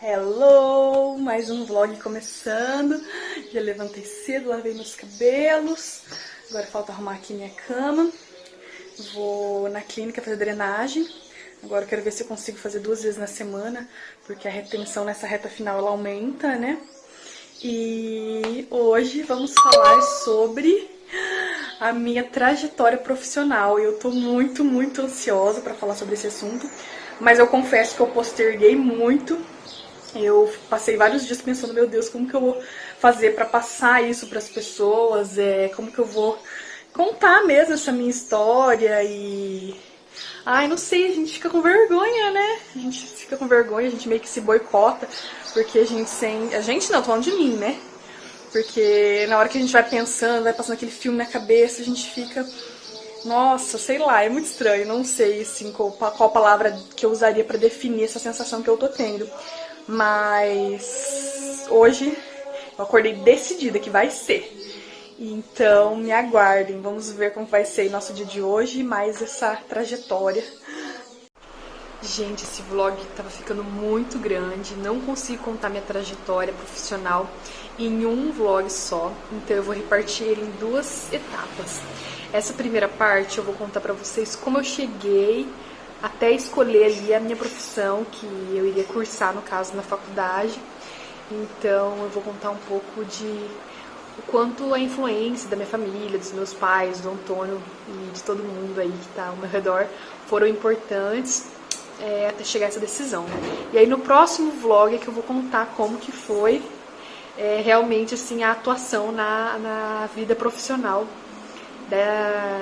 Hello! Mais um vlog começando. Já levantei cedo, lavei meus cabelos. Agora falta arrumar aqui minha cama. Vou na clínica fazer drenagem. Agora eu quero ver se eu consigo fazer 2 vezes na semana, porque a retenção nessa reta final ela aumenta, né? E hoje vamos falar sobre a minha trajetória profissional. Eu tô muito ansiosa pra falar sobre esse assunto, mas eu confesso que eu posterguei muito. Eu passei vários dias pensando, meu Deus, como que eu vou fazer pra passar isso pras pessoas, como que eu vou contar mesmo essa minha história e... Ai, não sei, a gente fica com vergonha, né? A gente fica com vergonha, a gente meio que se boicota, porque a gente A gente não, tô falando de mim, né? Porque na hora que a gente vai pensando, vai passando aquele filme na cabeça, a gente fica... Nossa, sei lá, é muito estranho, não sei assim, qual palavra que eu usaria pra definir essa sensação que eu tô tendo. Mas hoje eu acordei decidida que vai ser. Então me aguardem, vamos ver como vai ser o nosso dia de hoje e mais essa trajetória. Gente, esse vlog tava ficando muito grande, não consigo contar minha trajetória profissional em um vlog só, então eu vou repartir ele em 2 etapas. Essa primeira parte eu vou contar pra vocês como eu cheguei até escolher ali a minha profissão, que eu iria cursar, no caso, na faculdade. Então eu vou contar um pouco de o quanto a influência da minha família, dos meus pais, do Antônio e de todo mundo aí que tá ao meu redor foram importantes até chegar a essa decisão. E aí no próximo vlog é que eu vou contar como que foi realmente assim a atuação na vida profissional da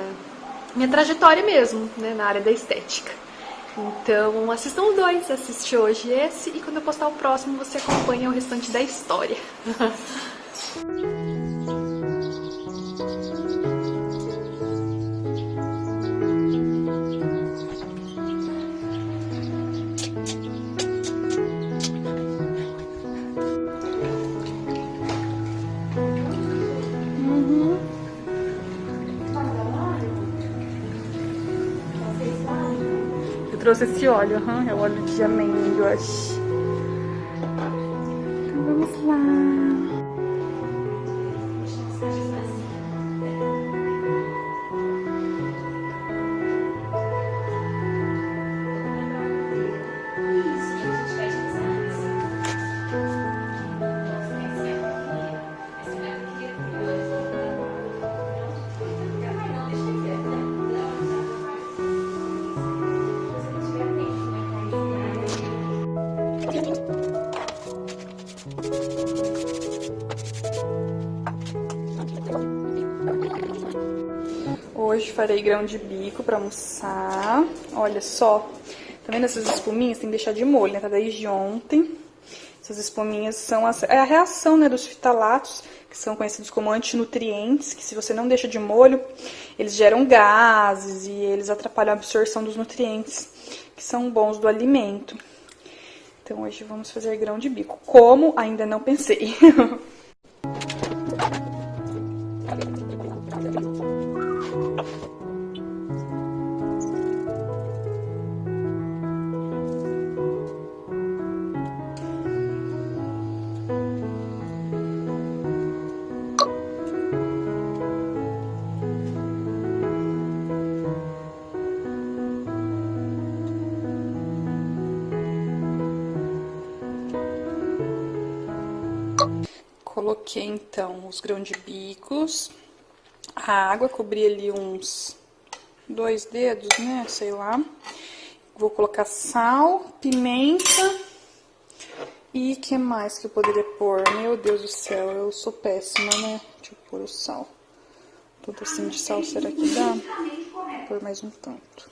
minha trajetória mesmo, né, na área da estética. Então assistam os 2, assiste hoje esse e quando eu postar o próximo você acompanha o restante da história. Eu trouxe esse óleo, é o óleo de amêndoas. Então vamos lá. Hoje farei grão de bico pra almoçar. Olha só, tá vendo essas espuminhas? Tem que deixar de molho, né? Tá desde ontem. Essas espuminhas são a reação, né, dos fitalatos, que são conhecidos como antinutrientes, que se você não deixa de molho, eles geram gases e eles atrapalham a absorção dos nutrientes, que são bons do alimento. Então hoje vamos fazer grão de bico. Como? Ainda não pensei. Coloquei então os grãos de bicos, a água, cobri ali uns 2 dedos, né, sei lá. Vou colocar sal, pimenta e que mais que eu poderia pôr? Meu Deus do céu, eu sou péssima, né? Deixa eu pôr o sal. Tudo assim de sal, será que dá? Vou pôr mais um tanto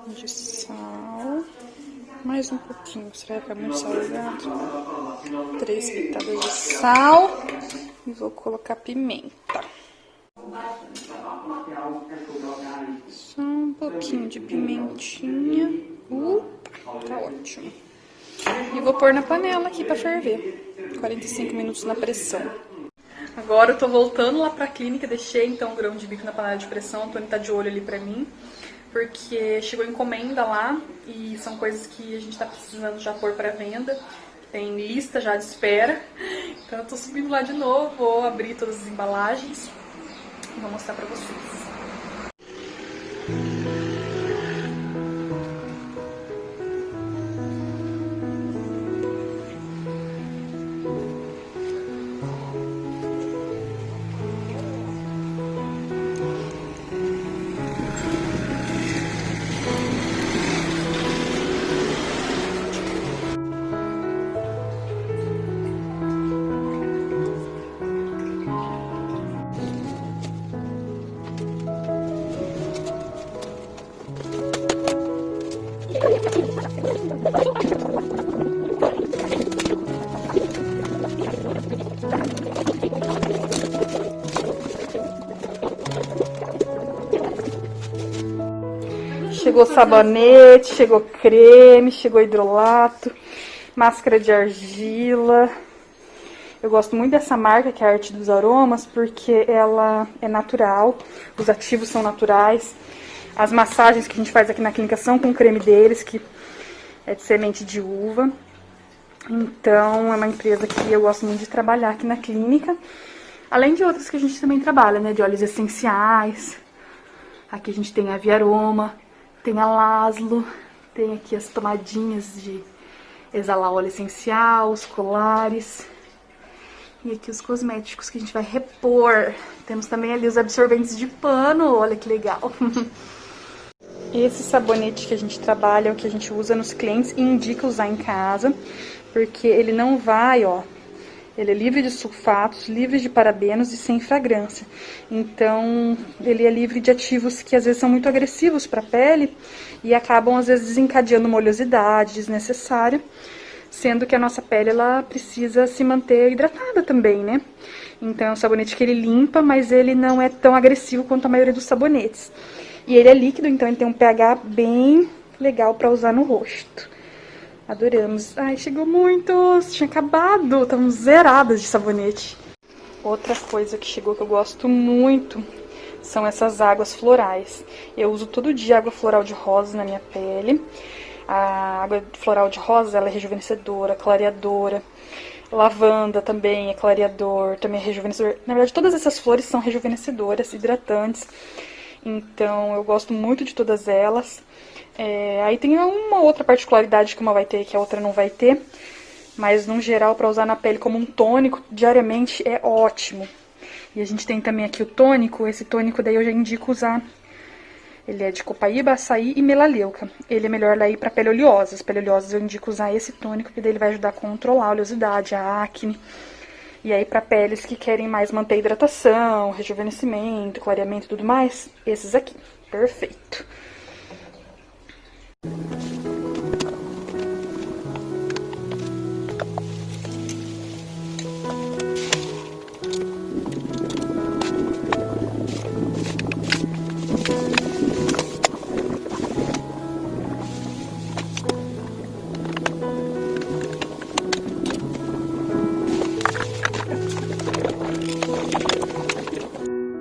de sal. Mais um pouquinho, será que ficar muito salgado? 3 pitadas de sal e vou colocar pimenta. Só um pouquinho de pimentinha. Tá ótimo. E vou pôr na panela aqui pra ferver. 45 minutos na pressão. Agora eu tô voltando lá pra clínica, deixei então o grão de bico na panela de pressão, o Antônio tá de olho ali pra mim. porque chegou encomenda lá e são coisas que a gente tá precisando já pôr pra venda. Tem lista já de espera. Então eu tô subindo lá de novo, vou abrir todas as embalagens e vou mostrar pra vocês. Chegou sabonete, chegou creme, chegou hidrolato, máscara de argila. Eu gosto muito dessa marca, que é a Arte dos Aromas, porque ela é natural, os ativos são naturais. As massagens que a gente faz aqui na clínica são com o creme deles, que é de semente de uva. Então, é uma empresa que eu gosto muito de trabalhar aqui na clínica. Além de outras que a gente também trabalha, né, de óleos essenciais. Aqui a gente tem a Viaroma, tem a Laszlo, tem aqui as tomadinhas de exalar óleo essencial, os colares. E aqui os cosméticos que a gente vai repor. Temos também ali os absorventes de pano, olha que legal. Esse sabonete que a gente trabalha é o que a gente usa nos clientes e indica usar em casa, porque ele não vai, ó, ele é livre de sulfatos, livre de parabenos e sem fragrância. Então, ele é livre de ativos que às vezes são muito agressivos para a pele e acabam às vezes desencadeando uma oleosidade desnecessária, sendo que a nossa pele ela precisa se manter hidratada também, né? Então, é um sabonete que ele limpa, mas ele não é tão agressivo quanto a maioria dos sabonetes. E ele é líquido, então ele tem um pH bem legal para usar no rosto. Adoramos. Ai, chegou muitos! Tinha acabado, estamos zeradas de sabonete. Outra coisa que chegou que eu gosto muito são essas águas florais. Eu uso todo dia água floral de rosa na minha pele. A água floral de rosa, ela é rejuvenescedora, clareadora. Lavanda também é clareador, também é rejuvenescedor. Na verdade, todas essas flores são rejuvenescedoras, hidratantes. Então, eu gosto muito de todas elas. Aí tem uma outra particularidade que uma vai ter que a outra não vai ter. Mas, no geral, para usar na pele como um tônico, diariamente é ótimo. E a gente tem também aqui o tônico. Esse tônico daí eu já indico usar. Ele é de copaíba, açaí e melaleuca. Ele é melhor daí para pele oleosa. As pele oleosas eu indico usar esse tônico, porque daí ele vai ajudar a controlar a oleosidade, a acne. E aí, para peles que querem mais manter hidratação, rejuvenescimento, clareamento e tudo mais, esses aqui. Perfeito.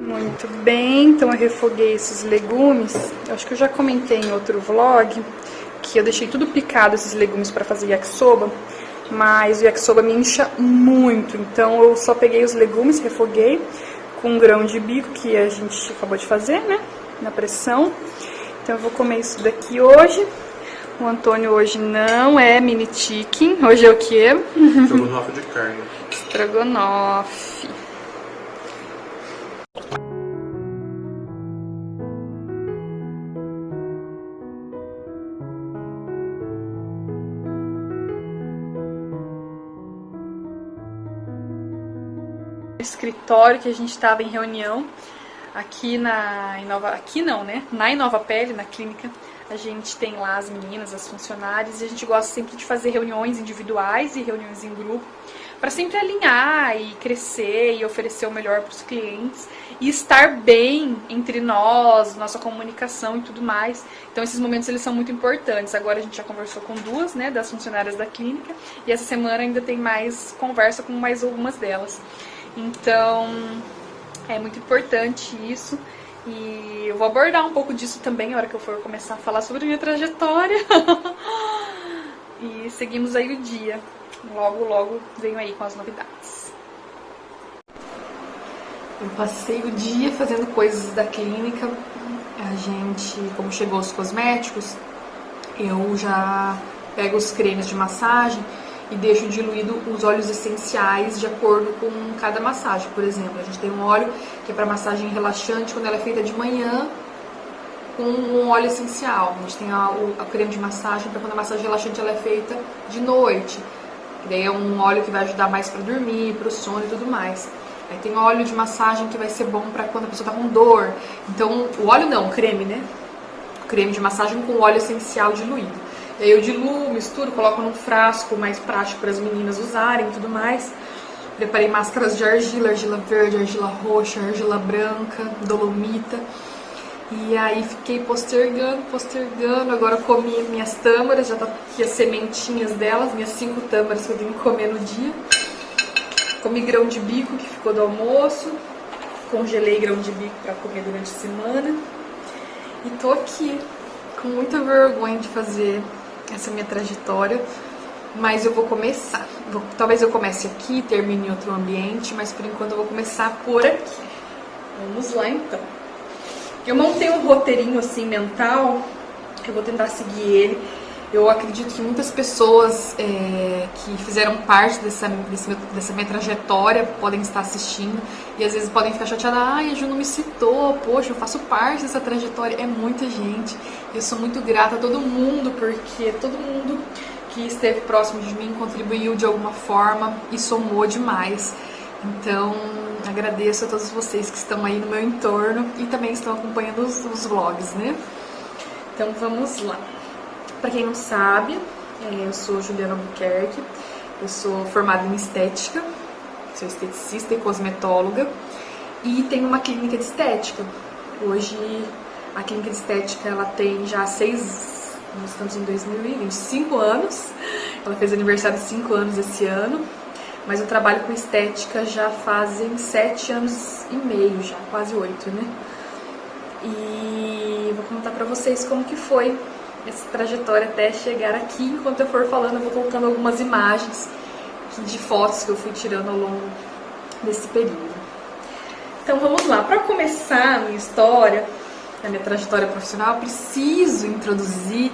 Muito bem, então eu refoguei esses legumes. Eu acho que eu já comentei em outro vlog que eu deixei tudo picado esses legumes para fazer yakisoba, mas o yakisoba me incha muito, então eu só peguei os legumes, refoguei com um grão de bico que a gente acabou de fazer, né, na pressão. Então eu vou comer isso daqui hoje. O Antônio hoje não é mini chicken, hoje é o quê? Estrogonofe de carne. Estrogonofe. Escritório que a gente estava em reunião aqui na Inova Pele, na clínica. A gente tem lá as meninas, as funcionárias, e a gente gosta sempre de fazer reuniões individuais e reuniões em grupo para sempre alinhar e crescer e oferecer o melhor para os clientes e estar bem entre nós, nossa comunicação e tudo mais. Então esses momentos eles são muito importantes. Agora a gente já conversou com duas, né, das funcionárias da clínica, e essa semana ainda tem mais conversa com mais algumas delas. Então, é muito importante isso. E eu vou abordar um pouco disso também na hora que eu for começar a falar sobre a minha trajetória. E seguimos aí o dia. Logo, logo venho aí com as novidades. Eu passei o dia fazendo coisas da clínica. A gente, como chegou os cosméticos, eu já pego os cremes de massagem e deixo diluído os óleos essenciais de acordo com cada massagem. Por exemplo, a gente tem um óleo que é para massagem relaxante quando ela é feita de manhã, com um óleo essencial. A gente tem o creme de massagem para quando a massagem relaxante ela é feita de noite. E daí é um óleo que vai ajudar mais para dormir, para o sono e tudo mais. Aí tem óleo de massagem que vai ser bom para quando a pessoa tá com dor. Então, o óleo não, o creme, né? O creme de massagem com óleo essencial diluído. E aí eu diluo, misturo, coloco num frasco mais prático para as meninas usarem e tudo mais. Preparei máscaras de argila, argila verde, argila roxa, argila branca, dolomita. E aí fiquei postergando. Agora eu comi minhas tâmaras, já tá aqui as sementinhas delas, minhas 5 tâmaras que eu tenho que comer no dia. Comi grão de bico que ficou do almoço. Congelei grão de bico para comer durante a semana. E tô aqui com muita vergonha de fazer essa minha trajetória, mas eu vou começar. Talvez eu comece aqui, termine em outro ambiente, mas por enquanto eu vou começar por aqui. Vamos lá então. Eu montei um roteirinho assim mental, eu vou tentar seguir ele. Eu acredito que muitas pessoas que fizeram parte dessa minha trajetória podem estar assistindo e às vezes podem ficar chateadas. Ai, a Ju não me citou, poxa, eu faço parte dessa trajetória. É muita gente. Eu sou muito grata a todo mundo, porque todo mundo que esteve próximo de mim contribuiu de alguma forma e somou demais. Então, agradeço a todos vocês que estão aí no meu entorno e também estão acompanhando os vlogs, né? Então, vamos lá. Para quem não sabe, eu sou Juliana Albuquerque, eu sou formada em estética, sou esteticista e cosmetóloga e tenho uma clínica de estética. Hoje a clínica de estética ela tem já nós estamos em 2020, 5 anos, ela fez aniversário de 5 anos esse ano, mas eu trabalho com estética já fazem 7 anos e meio, já quase 8, né? E vou contar pra vocês como que foi essa trajetória até chegar aqui. Enquanto eu for falando, eu vou colocando algumas imagens de fotos que eu fui tirando ao longo desse período. Então vamos lá. Para começar a minha história, a minha trajetória profissional, eu preciso introduzir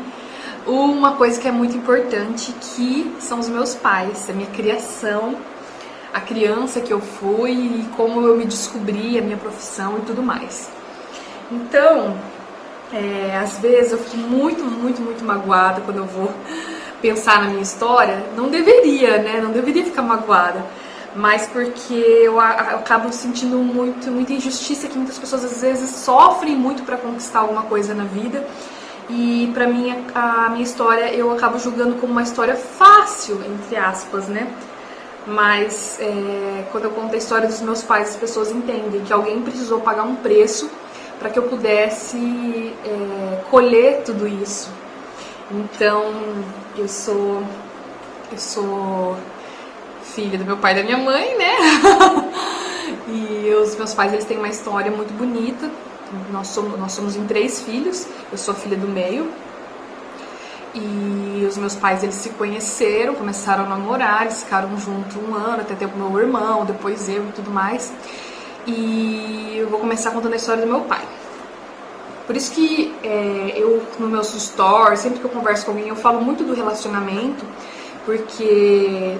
uma coisa que é muito importante, que são os meus pais, a minha criação, a criança que eu fui e como eu me descobri, a minha profissão e tudo mais. Então, às vezes eu fico muito magoada quando eu vou pensar na minha história. Não deveria, né? Não deveria ficar magoada. Mas porque eu acabo sentindo muita injustiça, que muitas pessoas às vezes sofrem muito para conquistar alguma coisa na vida. E pra mim, a minha história eu acabo julgando como uma história fácil, entre aspas, né? Mas quando eu conto a história dos meus pais, as pessoas entendem que alguém precisou pagar um preço para que eu pudesse colher tudo isso. Então, eu sou filha do meu pai e da minha mãe, né? E os meus pais, eles têm uma história muito bonita. Nós somos em 3 filhos. Eu sou a filha do meio. E os meus pais, eles se conheceram, começaram a namorar, eles ficaram juntos 1 ano, até ter o meu irmão, depois eu e tudo mais. E eu vou começar contando a história do meu pai. Por isso que eu, no meu stories, sempre que eu converso com alguém, eu falo muito do relacionamento, porque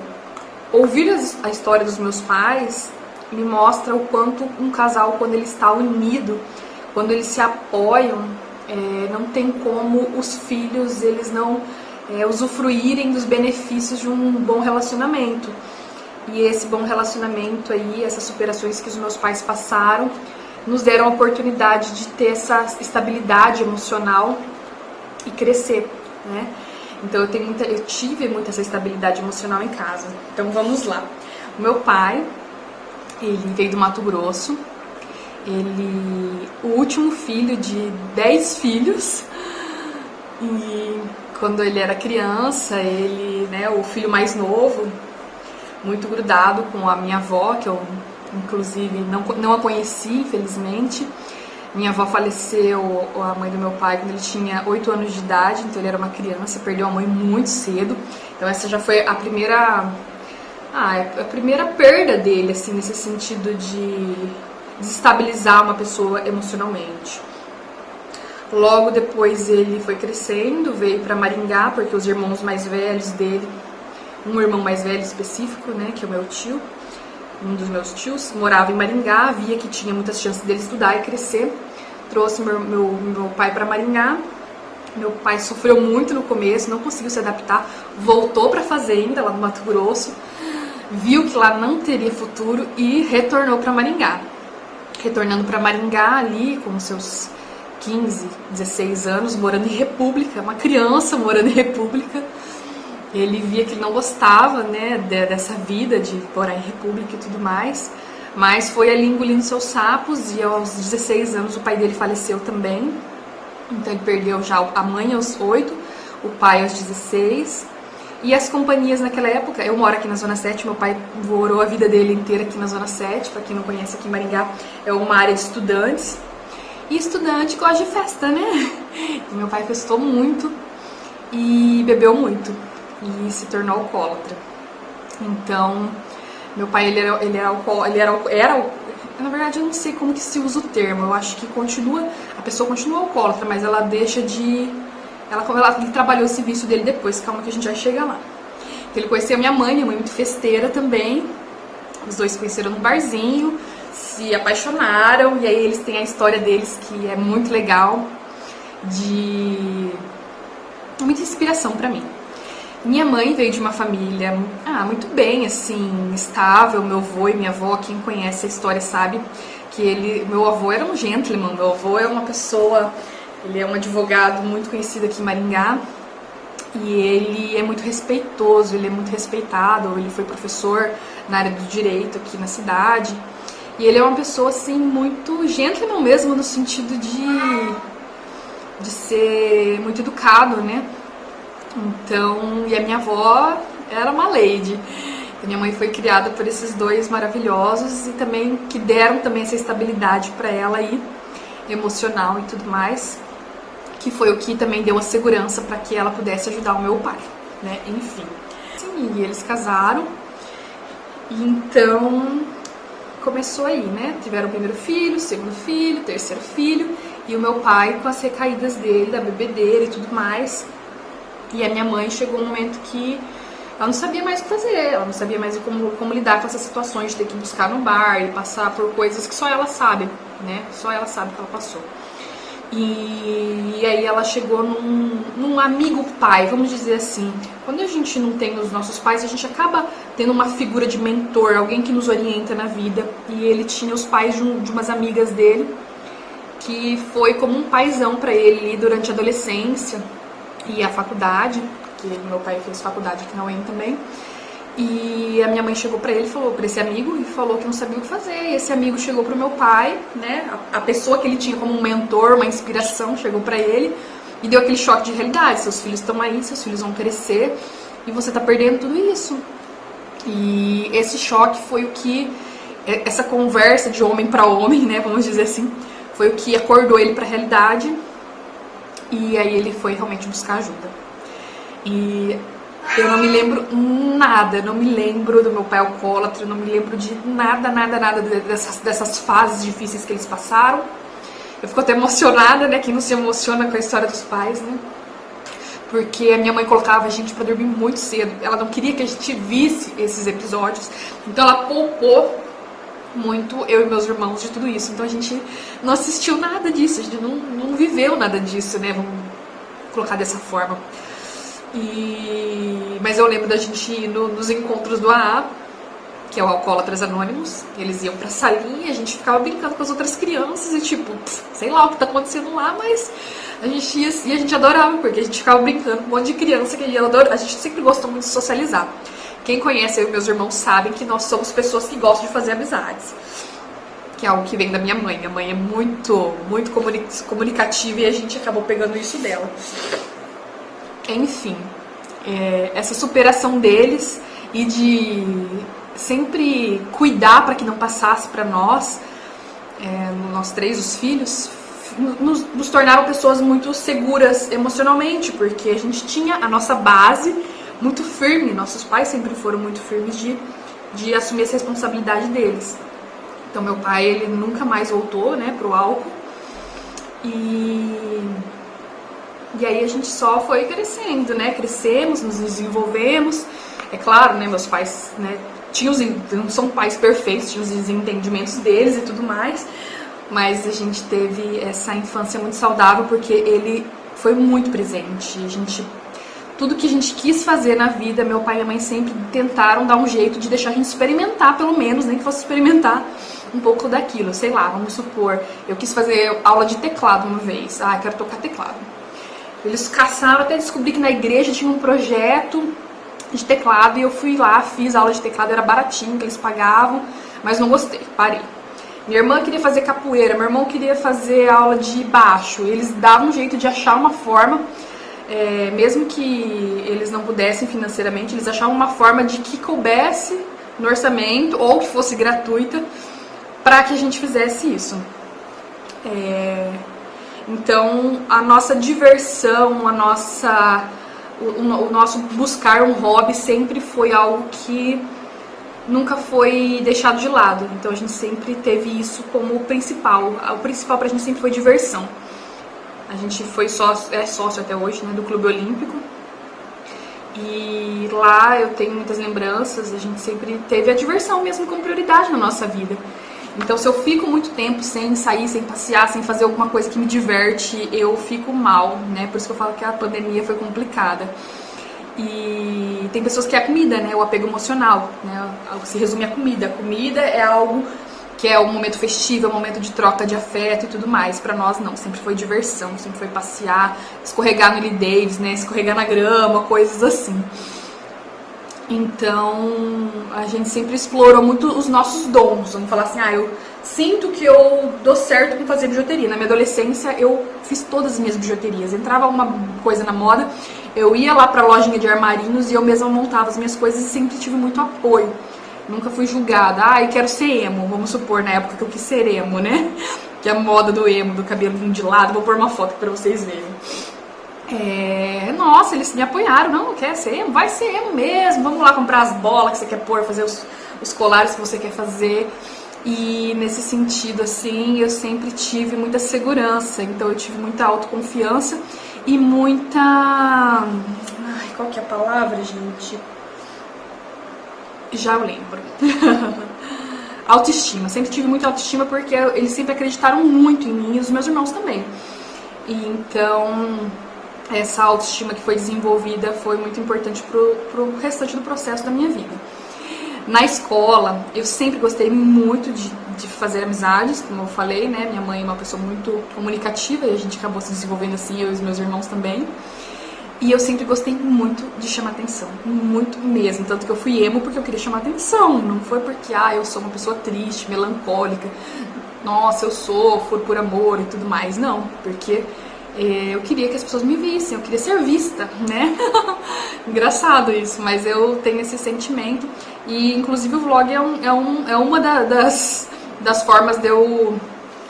ouvir a história dos meus pais me mostra o quanto um casal, quando ele está unido, quando eles se apoiam, não tem como os filhos eles não usufruírem dos benefícios de um bom relacionamento. E esse bom relacionamento aí, essas superações que os meus pais passaram, nos deram a oportunidade de ter essa estabilidade emocional e crescer, né? Então eu tive muita essa estabilidade emocional em casa. Então vamos lá. O meu pai, ele veio do Mato Grosso. O último filho de 10 filhos. E quando ele era criança, o filho mais novo, muito grudado com a minha avó, que eu inclusive não a conheci, infelizmente. Minha avó faleceu, a mãe do meu pai, quando ele tinha 8 anos de idade, então ele era uma criança, perdeu a mãe muito cedo. Então essa já foi a primeira perda dele, assim, nesse sentido de desestabilizar uma pessoa emocionalmente. Logo depois ele foi crescendo, veio para Maringá, porque os irmãos mais velhos dele, um irmão mais velho específico, né, que é o meu tio, um dos meus tios, morava em Maringá, via que tinha muitas chances dele estudar e crescer. Trouxe meu pai para Maringá. Meu pai sofreu muito no começo, não conseguiu se adaptar, voltou para a fazenda lá no Mato Grosso, viu que lá não teria futuro e retornou para Maringá. Retornando para Maringá ali com seus 15, 16 anos, morando em República, uma criança morando em República. Ele via que ele não gostava, né, dessa vida de morar em República e tudo mais, mas foi ali engolindo seus sapos e aos 16 anos o pai dele faleceu também. Então ele perdeu já a mãe aos 8, o pai aos 16. E as companhias naquela época, eu moro aqui na Zona 7, meu pai morou a vida dele inteira aqui na Zona 7, para quem não conhece, aqui em Maringá é uma área de estudantes. E estudante gosta de festa, né? E meu pai festou muito e bebeu muito e se tornou alcoólatra. Então, meu pai na verdade eu não sei como que se usa o termo, eu acho que a pessoa continua alcoólatra, mas ela deixa de, ele trabalhou esse vício dele depois, calma que a gente vai chegar lá. Então, ele conheceu minha mãe muito festeira também, os dois se conheceram num barzinho, se apaixonaram, e aí eles têm a história deles que é muito legal, de muita inspiração pra mim. Minha mãe veio de uma família muito bem, assim, estável. Meu avô e minha avó, quem conhece a história sabe que meu avô era um gentleman. Meu avô é uma pessoa, ele é um advogado muito conhecido aqui em Maringá e ele é muito respeitoso, ele é muito respeitado. Ele foi professor na área do direito aqui na cidade e ele é uma pessoa, assim, muito gentleman mesmo, no sentido de ser muito educado, né? Então, e a minha avó era uma lady. A minha mãe foi criada por esses dois maravilhosos e também que deram também essa estabilidade para ela aí, emocional e tudo mais, que foi o que também deu a segurança para que ela pudesse ajudar o meu pai, né? Enfim. Sim, e eles casaram. E então começou aí, né? Tiveram o primeiro filho, segundo filho, terceiro filho, e o meu pai com as recaídas dele, da bebedeira e tudo mais. E a minha mãe chegou um momento que ela não sabia mais o que fazer, ela não sabia mais como lidar com essas situações de ter que buscar no bar e passar por coisas que só ela sabe, né? Só ela sabe que ela passou. E aí ela chegou num amigo pai, vamos dizer assim. Quando a gente não tem os nossos pais, a gente acaba tendo uma figura de mentor, alguém que nos orienta na vida. E ele tinha os pais de umas amigas dele, que foi como um paizão pra ele durante a adolescência e a faculdade, que meu pai fez faculdade aqui na UEM também. E a minha mãe chegou pra ele, falou pra esse amigo, e falou que não sabia o que fazer. E esse amigo chegou pro meu pai, né, a pessoa que ele tinha como um mentor, uma inspiração, chegou pra ele e deu aquele choque de realidade. Seus filhos estão aí, seus filhos vão crescer e você tá perdendo tudo isso. E esse choque foi o que, essa conversa de homem pra homem, né, vamos dizer assim, foi o que acordou ele pra realidade. E aí ele foi realmente buscar ajuda. E eu não me lembro nada, eu não me lembro do meu pai alcoólatra, eu não me lembro de nada dessas fases difíceis que eles passaram. Eu fico até emocionada, né? Quem não se emociona com a história dos pais, né? Porque a minha mãe colocava a gente pra dormir muito cedo. Ela não queria que a gente visse esses episódios. Então ela poupou muito eu e meus irmãos de tudo isso. Então a gente não assistiu nada disso, a gente não viveu nada disso, né? Vamos colocar dessa forma. Mas eu lembro da gente ir nos encontros do AA, que é o Alcoólatras Anônimos. Eles iam pra salinha, a gente ficava brincando com as outras crianças e tipo, sei lá o que tá acontecendo lá, mas a gente ia e a gente adorava, porque a gente ficava brincando com um monte de criança que a gente sempre gostou muito de socializar. Quem conhece eu e meus irmãos sabem que nós somos pessoas que gostam de fazer amizades, que é algo que vem da minha mãe. Minha mãe é muito comunicativa e a gente acabou pegando isso dela. Enfim, essa superação deles e de sempre cuidar para que não passasse para nós, nós três, os filhos, nos tornaram pessoas muito seguras emocionalmente, porque a gente tinha a nossa base muito firme. Nossos pais sempre foram muito firmes de assumir essa responsabilidade deles. Então meu pai, ele nunca mais voltou, né, pro álcool. E aí a gente só foi crescendo, né? Crescemos, nos desenvolvemos. É claro, né, meus pais, né, não são pais perfeitos, tinham os desentendimentos deles e tudo mais, mas a gente teve essa infância muito saudável porque ele foi muito presente. Tudo que a gente quis fazer na vida, meu pai e minha mãe sempre tentaram dar um jeito de deixar a gente experimentar, pelo menos, nem que fosse experimentar um pouco daquilo. Sei lá, vamos supor, eu quis fazer aula de teclado uma vez. Ah, eu quero tocar teclado. Eles caçaram até descobrir que na igreja tinha um projeto de teclado e eu fui lá, fiz aula de teclado, era baratinho que eles pagavam, mas não gostei, parei. Minha irmã queria fazer capoeira, meu irmão queria fazer aula de baixo. Eles davam um jeito de achar uma forma, mesmo que eles não pudessem financeiramente, eles achavam uma forma de que coubesse no orçamento ou que fosse gratuita para que a gente fizesse isso. Então, a nossa diversão, o nosso buscar um hobby sempre foi algo que nunca foi deixado de lado. Então a gente sempre teve isso como o principal. O principal pra gente sempre foi diversão. A gente foi sócio até hoje, né, do Clube Olímpico. E lá eu tenho muitas lembranças. A gente sempre teve a diversão mesmo como prioridade na nossa vida. Então se eu fico muito tempo sem sair, sem passear, sem fazer alguma coisa que me diverte, eu fico mal, né? Por isso que eu falo que a pandemia foi complicada. E tem pessoas que é a comida, né? O apego emocional, né? Algo que se resume à comida. A comida é algo que é um momento festivo, é um momento de troca de afeto e tudo mais. Pra nós não, sempre foi diversão, sempre foi passear, escorregar no Lee Davis, né? Escorregar na grama, coisas assim. Então, a gente sempre explorou muito os nossos dons. Vamos falar assim, eu sinto que eu dou certo com fazer bijuteria. Na minha adolescência, eu fiz todas as minhas bijuterias. Entrava uma coisa na moda, eu ia lá pra lojinha de armarinhos e eu mesma montava as minhas coisas e sempre tive muito apoio. Nunca fui julgada. Eu quero ser emo. Vamos supor, na época que eu quis ser emo, né? Que é a moda do emo, do cabelinho de lado. Vou pôr uma foto pra vocês verem. Nossa, eles me apoiaram. Não quer ser emo? Vai ser emo mesmo. Vamos lá comprar as bolas que você quer pôr, fazer os colares que você quer fazer. E nesse sentido, assim, eu sempre tive muita segurança. Então eu tive muita autoconfiança e muita... qual que é a palavra, gente? Já eu lembro. Autoestima. Sempre tive muita autoestima porque eles sempre acreditaram muito em mim e os meus irmãos também. E então... essa autoestima que foi desenvolvida foi muito importante pro restante do processo da minha vida. Na escola, eu sempre gostei muito de fazer amizades, como eu falei, né? Minha mãe é uma pessoa muito comunicativa e a gente acabou se desenvolvendo assim, eu e os meus irmãos também. E eu sempre gostei muito de chamar atenção, muito mesmo. Tanto que eu fui emo porque eu queria chamar atenção, não foi porque, eu sou uma pessoa triste, melancólica, nossa, eu sofro por amor e tudo mais. Não, porque... eu queria que as pessoas me vissem, eu queria ser vista, né? Engraçado isso, mas eu tenho esse sentimento. E inclusive o vlog é uma das formas de eu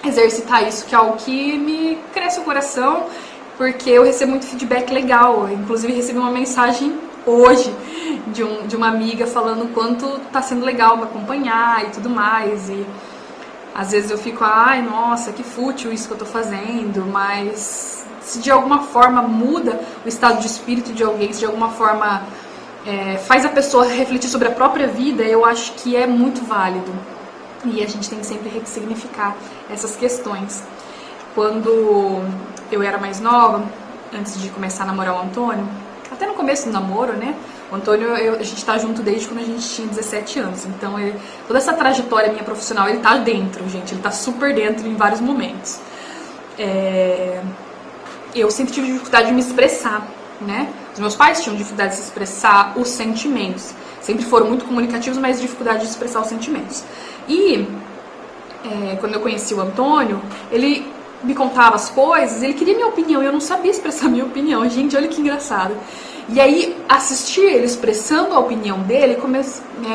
exercitar isso, que é algo que me cresce o coração, porque eu recebo muito feedback legal. Inclusive recebi uma mensagem hoje de uma amiga falando o quanto tá sendo legal me acompanhar e tudo mais. E às vezes eu fico, nossa, que fútil isso que eu tô fazendo, mas se de alguma forma muda o estado de espírito de alguém, se de alguma forma faz a pessoa refletir sobre a própria vida, eu acho que é muito válido. E a gente tem que sempre ressignificar essas questões. Quando eu era mais nova, antes de começar a namorar o Antônio, até no começo do namoro, né? O Antônio, a gente tá junto desde quando a gente tinha 17 anos. Então, toda essa trajetória minha profissional, ele tá dentro, gente. Ele tá super dentro em vários momentos. Eu sempre tive dificuldade de me expressar, né? Os meus pais tinham dificuldade de se expressar os sentimentos. Sempre foram muito comunicativos, mas dificuldade de expressar os sentimentos. E, quando eu conheci o Antônio, ele me contava as coisas, ele queria minha opinião, e eu não sabia expressar minha opinião. Gente, olha que engraçado. E aí, assistir ele expressando a opinião dele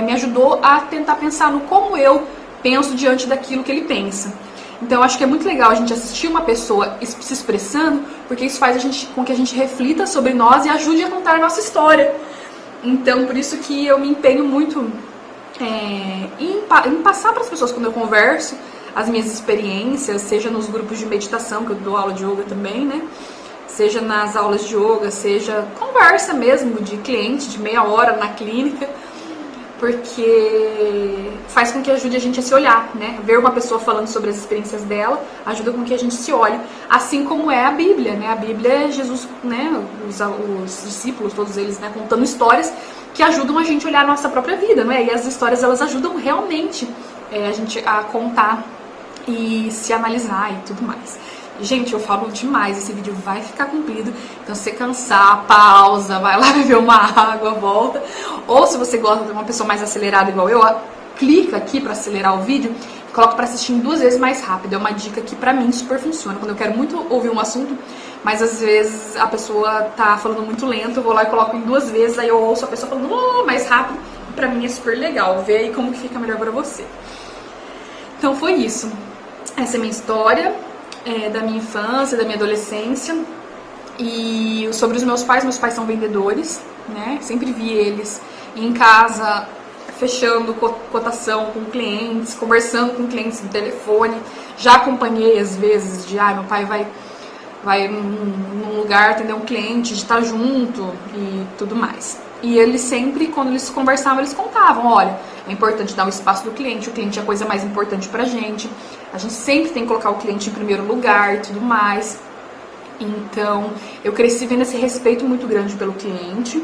me ajudou a tentar pensar no como eu penso diante daquilo que ele pensa. Então eu acho que é muito legal a gente assistir uma pessoa se expressando, porque isso faz com que a gente reflita sobre nós e ajude a contar a nossa história. Então por isso que eu me empenho muito em passar para as pessoas quando eu converso as minhas experiências, seja nos grupos de meditação, que eu dou aula de yoga também, né? Seja nas aulas de yoga, seja conversa mesmo de cliente, de meia hora na clínica, porque faz com que ajude a gente a se olhar, né? Ver uma pessoa falando sobre as experiências dela ajuda com que a gente se olhe, assim como é a Bíblia, né? A Bíblia é Jesus, né? Os discípulos, todos eles, né? Contando histórias que ajudam a gente a olhar a nossa própria vida, né? E as histórias, elas ajudam realmente a gente a contar e se analisar e tudo mais. Gente, eu falo demais, esse vídeo vai ficar comprido, então se você cansar, pausa, vai lá beber uma água, volta. Ou se você gosta de uma pessoa mais acelerada igual eu, clica aqui para acelerar o vídeo e coloca para assistir em 2 vezes mais rápido. É uma dica que pra mim super funciona, quando eu quero muito ouvir um assunto, mas às vezes a pessoa tá falando muito lento, eu vou lá e coloco em 2 vezes, aí eu ouço a pessoa falando mais rápido, e pra mim é super legal, ver aí como que fica melhor pra você. Então foi isso, essa é a minha história. Da minha infância, da minha adolescência. E sobre os meus pais são vendedores, né? Sempre vi eles em casa fechando cotação com clientes, conversando com clientes no telefone. Já acompanhei às vezes de meu pai vai num lugar atender um cliente, de estar junto e tudo mais. E eles sempre, quando eles conversavam, eles contavam, olha, é importante dar o espaço do cliente, o cliente é a coisa mais importante pra gente, a gente sempre tem que colocar o cliente em primeiro lugar e tudo mais. Então, eu cresci vendo esse respeito muito grande pelo cliente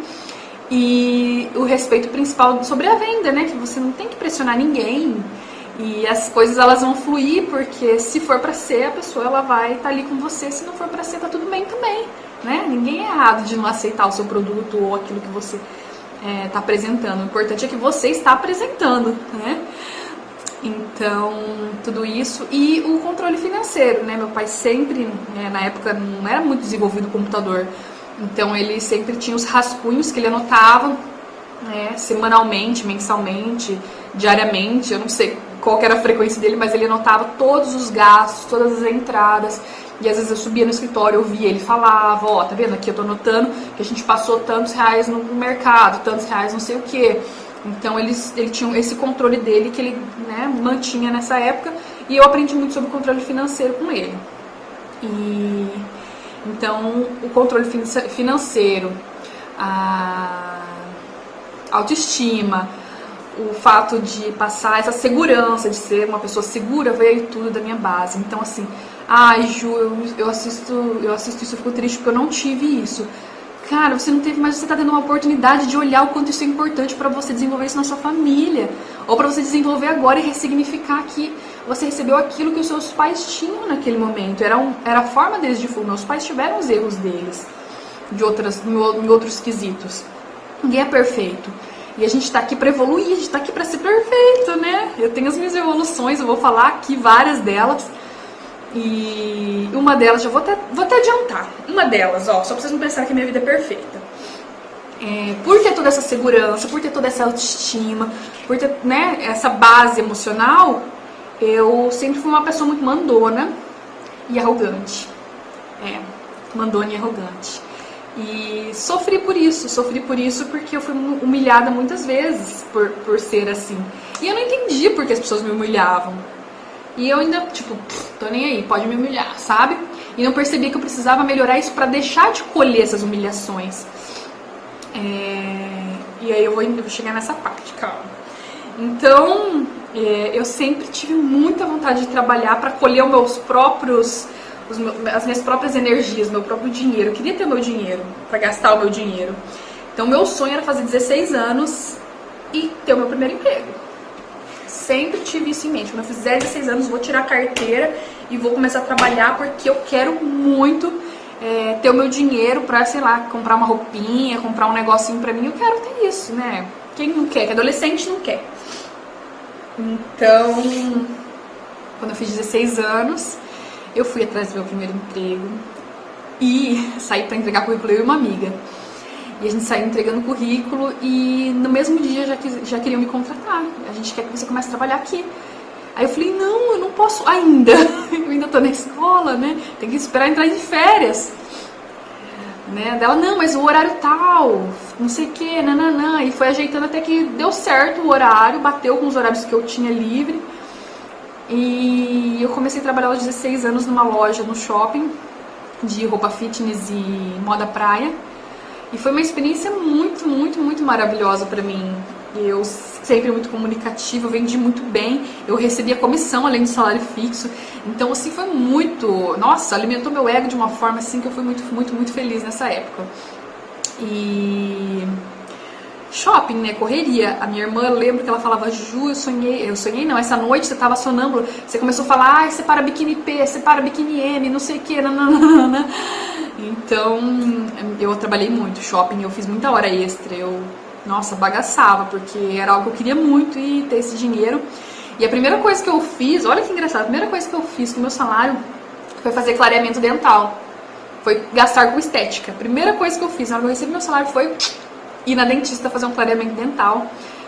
e o respeito principal sobre a venda, né, que você não tem que pressionar ninguém e as coisas elas vão fluir, porque se for pra ser, a pessoa ela vai estar ali com você, se não for pra ser, tá tudo bem também, né? Ninguém é errado de não aceitar o seu produto ou aquilo que você está apresentando. O importante é que você está apresentando, né? Então, tudo isso. E o controle financeiro, né? Meu pai sempre, na época, não era muito desenvolvido o computador. Então, ele sempre tinha os rascunhos que ele anotava, né? Semanalmente, mensalmente, diariamente. Eu não sei qual que era a frequência dele, mas ele anotava todos os gastos, todas as entradas. E às vezes eu subia no escritório, eu via ele falava, ó, tá vendo aqui, eu tô anotando que a gente passou tantos reais no mercado, tantos reais não sei o quê. Então ele tinha esse controle dele que ele, né, mantinha nessa época, e eu aprendi muito sobre o controle financeiro com ele. E então o controle financeiro, a autoestima, o fato de passar essa segurança, de ser uma pessoa segura, veio tudo da minha base. Então assim, Ju, eu assisto isso, eu fico triste porque eu não tive isso. Cara, você não teve, mas você tá tendo uma oportunidade de olhar o quanto isso é importante pra você desenvolver isso na sua família. Ou pra você desenvolver agora e ressignificar que você recebeu aquilo que os seus pais tinham naquele momento. Era a forma deles de fluir. Meus pais tiveram os erros deles, em outros quesitos. Ninguém é perfeito. E a gente tá aqui pra evoluir, a gente tá aqui pra ser perfeito, né? Eu tenho as minhas evoluções, eu vou falar aqui várias delas. E uma delas, já vou até adiantar, uma delas, ó, só pra vocês não pensarem que a minha vida é perfeita. Por ter toda essa segurança, por ter toda essa autoestima, por ter, né, essa base emocional, eu sempre fui uma pessoa muito mandona e arrogante. Mandona e arrogante. E sofri por isso porque eu fui humilhada muitas vezes por ser assim. E eu não entendi por que as pessoas me humilhavam. E eu ainda, tipo, tô nem aí, pode me humilhar, sabe? E não percebi que eu precisava melhorar isso pra deixar de colher essas humilhações. E aí eu vou chegar nessa parte, calma. Então, eu sempre tive muita vontade de trabalhar pra colher as minhas próprias energias, meu próprio dinheiro. Eu queria ter o meu dinheiro, pra gastar o meu dinheiro. Então, meu sonho era fazer 16 anos e ter o meu primeiro emprego. Sempre tive isso em mente. Quando eu fizer 16 anos, vou tirar a carteira e vou começar a trabalhar, porque eu quero muito ter o meu dinheiro pra, sei lá, comprar uma roupinha, comprar um negocinho pra mim. Eu quero ter isso, né? Quem não quer? Que adolescente não quer. Então, quando eu fiz 16 anos, eu fui atrás do meu primeiro emprego e saí pra entregar currículo, eu e uma amiga. E a gente saiu entregando currículo e no mesmo dia já queriam me contratar. A gente quer que você comece a trabalhar aqui. Aí eu falei, não, eu não posso ainda, eu ainda tô na escola, né? Tem que esperar entrar de férias. Né? Dela, não, mas o horário tal, não sei o que, nananã. E foi ajeitando até que deu certo o horário, bateu com os horários que eu tinha livre. E eu comecei a trabalhar aos 16 anos numa loja no shopping de roupa fitness e moda praia. E foi uma experiência muito, muito, muito maravilhosa pra mim. Eu sempre muito comunicativa, eu vendi muito bem, eu recebia comissão além do salário fixo. Então, assim, foi muito... Nossa, alimentou meu ego de uma forma, assim, que eu fui muito, muito, muito feliz nessa época. E... shopping, né, correria. A minha irmã, eu lembro que ela falava, Ju, eu sonhei não, essa noite você tava sonâmbula, você começou a falar, ah, separa biquíni P, separa biquíni M, não sei o que, nananana. Então, eu trabalhei muito, shopping, eu fiz muita hora extra, nossa, bagaçava, porque era algo que eu queria muito e ter esse dinheiro. E a primeira coisa que eu fiz, olha que engraçado, a primeira coisa que eu fiz com o meu salário foi fazer clareamento dental, foi gastar com estética. A primeira coisa que eu fiz na hora que eu recebi meu salário foi ir na dentista fazer um clareamento dental,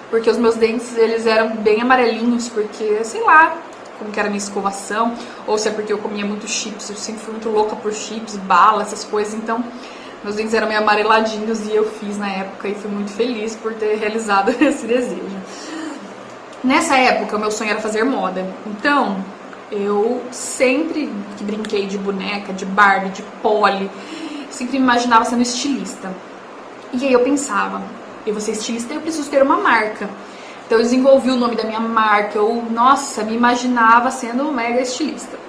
porque os meus dentes, eles eram bem amarelinhos, porque, sei lá, como que era a minha escovação, ou se é porque eu comia muito chips, eu sempre fui muito louca por chips, bala, essas coisas, então meus dentes eram meio amareladinhos e eu fiz na época e fui muito feliz por ter realizado esse desejo. Nessa época, o meu sonho era fazer moda, então eu sempre que brinquei de boneca, de Barbie, de Polly, sempre me imaginava sendo estilista. E aí eu pensava, eu vou ser estilista e eu preciso ter uma marca. Então eu desenvolvi o nome da minha marca, nossa, me imaginava sendo um mega estilista.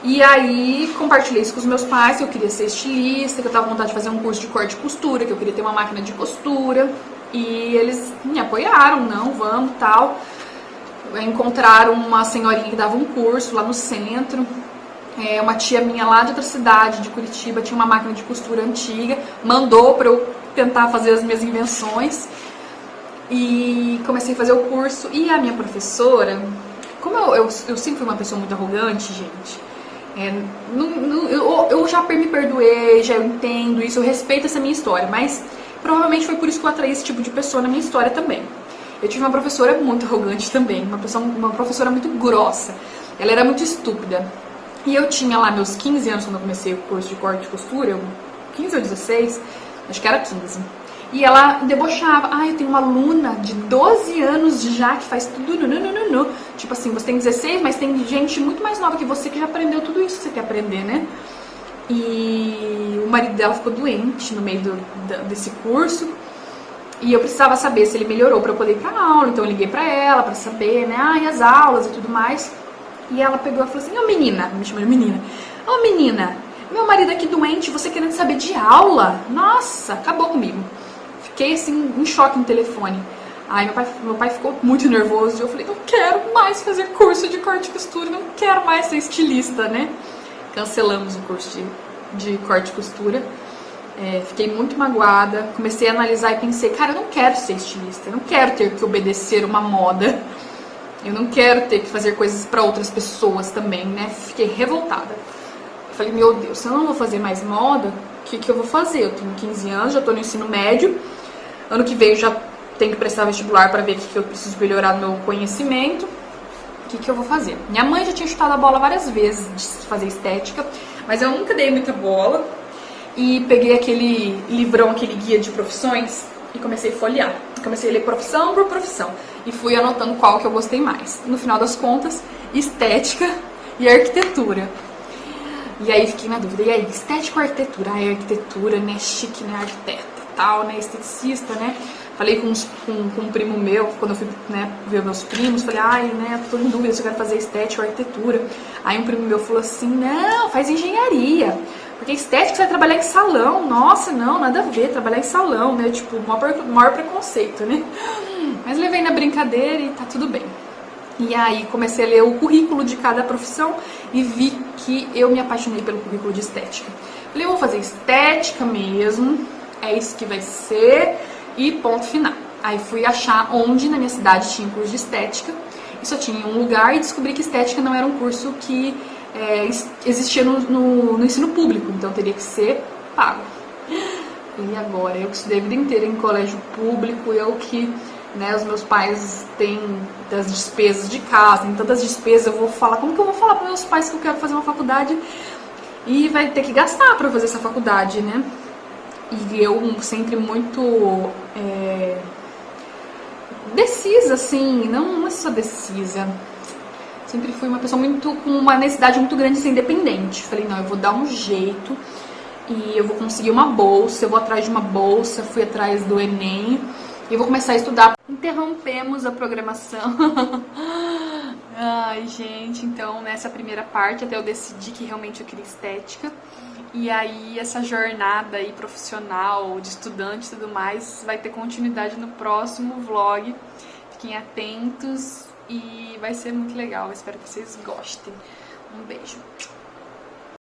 E aí compartilhei isso com os meus pais, que eu queria ser estilista, que eu tava com vontade de fazer um curso de corte e costura, que eu queria ter uma máquina de costura. E eles me apoiaram, não, vamos, tal. Encontraram uma senhorinha que dava um curso lá no centro. Uma tia minha lá de outra cidade, de Curitiba, tinha uma máquina de costura antiga, mandou pra eu tentar fazer as minhas invenções. E comecei a fazer o curso. E a minha professora, como eu sempre fui uma pessoa muito arrogante, gente, eu já me perdoei, já eu entendo isso, eu respeito essa minha história, mas provavelmente foi por isso que eu atraí esse tipo de pessoa na minha história também. Eu tive uma professora muito arrogante também, uma professora muito grossa, ela era muito estúpida. E eu tinha lá meus 15 anos quando eu comecei o curso de corte e costura, 15 ou 16, acho que era 15. E ela debochava, eu tenho uma aluna de 12 anos já que faz tudo, tipo assim, você tem 16, mas tem gente muito mais nova que você que já aprendeu tudo isso que você quer aprender, né? E o marido dela ficou doente no meio desse curso, e eu precisava saber se ele melhorou pra eu poder ir pra aula, então eu liguei pra ela pra saber, né, e as aulas e tudo mais. E ela pegou e falou assim, menina, me chamou de menina, menina, meu marido aqui doente, você querendo saber de aula? Nossa, acabou comigo. Fiquei assim, em choque no telefone. Aí meu pai ficou muito nervoso e eu falei, não quero mais fazer curso de corte e costura, não quero mais ser estilista, né? Cancelamos o curso de corte e costura. Fiquei muito magoada, comecei a analisar e pensei, cara, eu não quero ser estilista, eu não quero ter que obedecer uma moda, eu não quero ter que fazer coisas para outras pessoas também, né? Fiquei revoltada. Falei, meu Deus, se eu não vou fazer mais moda, o que eu vou fazer? Eu tenho 15 anos, já tô no ensino médio, ano que vem eu já tenho que prestar vestibular para ver o que eu preciso melhorar no meu conhecimento. O que eu vou fazer? Minha mãe já tinha chutado a bola várias vezes de fazer estética, mas eu nunca dei muita bola. E peguei aquele livrão, aquele guia de profissões e comecei a folhear. Comecei a ler profissão por profissão e fui anotando qual que eu gostei mais. No final das contas, estética e arquitetura. E aí fiquei na dúvida, e aí, estética ou arquitetura? Arquitetura, né, chique, né, arquiteta, tal, né, esteticista, né. Falei com um primo meu, quando eu fui, né, ver meus primos, falei, né, tô em dúvida se eu quero fazer estética ou arquitetura. Aí um primo meu falou assim, não, faz engenharia, porque estética você vai trabalhar em salão. Nossa, não, nada a ver, trabalhar em salão, né, tipo, maior preconceito, né. Mas levei na brincadeira e tá tudo bem. E aí comecei a ler o currículo de cada profissão e vi que eu me apaixonei pelo currículo de estética. Falei, eu vou fazer estética mesmo, é isso que vai ser e ponto final. Aí fui achar onde na minha cidade tinha curso de estética e só tinha um lugar e descobri que estética não era um curso que existia no ensino público, então teria que ser pago. E agora? Eu que estudei a vida inteira em colégio público, eu que né? Os meus pais têm das despesas de casa, tem tantas despesas, eu vou falar, como que eu vou falar para meus pais que eu quero fazer uma faculdade e vai ter que gastar para fazer essa faculdade, né? E eu sempre muito decisa, assim, não é só decisa. Sempre fui uma pessoa com uma necessidade muito grande de ser independente. Falei, não, eu vou dar um jeito e eu vou conseguir uma bolsa, eu vou atrás de uma bolsa, fui atrás do Enem e eu vou começar a estudar. Interrompemos a programação. Ai, gente, então nessa primeira parte até eu decidi que realmente eu queria estética. E aí essa jornada aí profissional, de estudante e tudo mais, vai ter continuidade no próximo vlog. Fiquem atentos e vai ser muito legal. Eu espero que vocês gostem. Um beijo.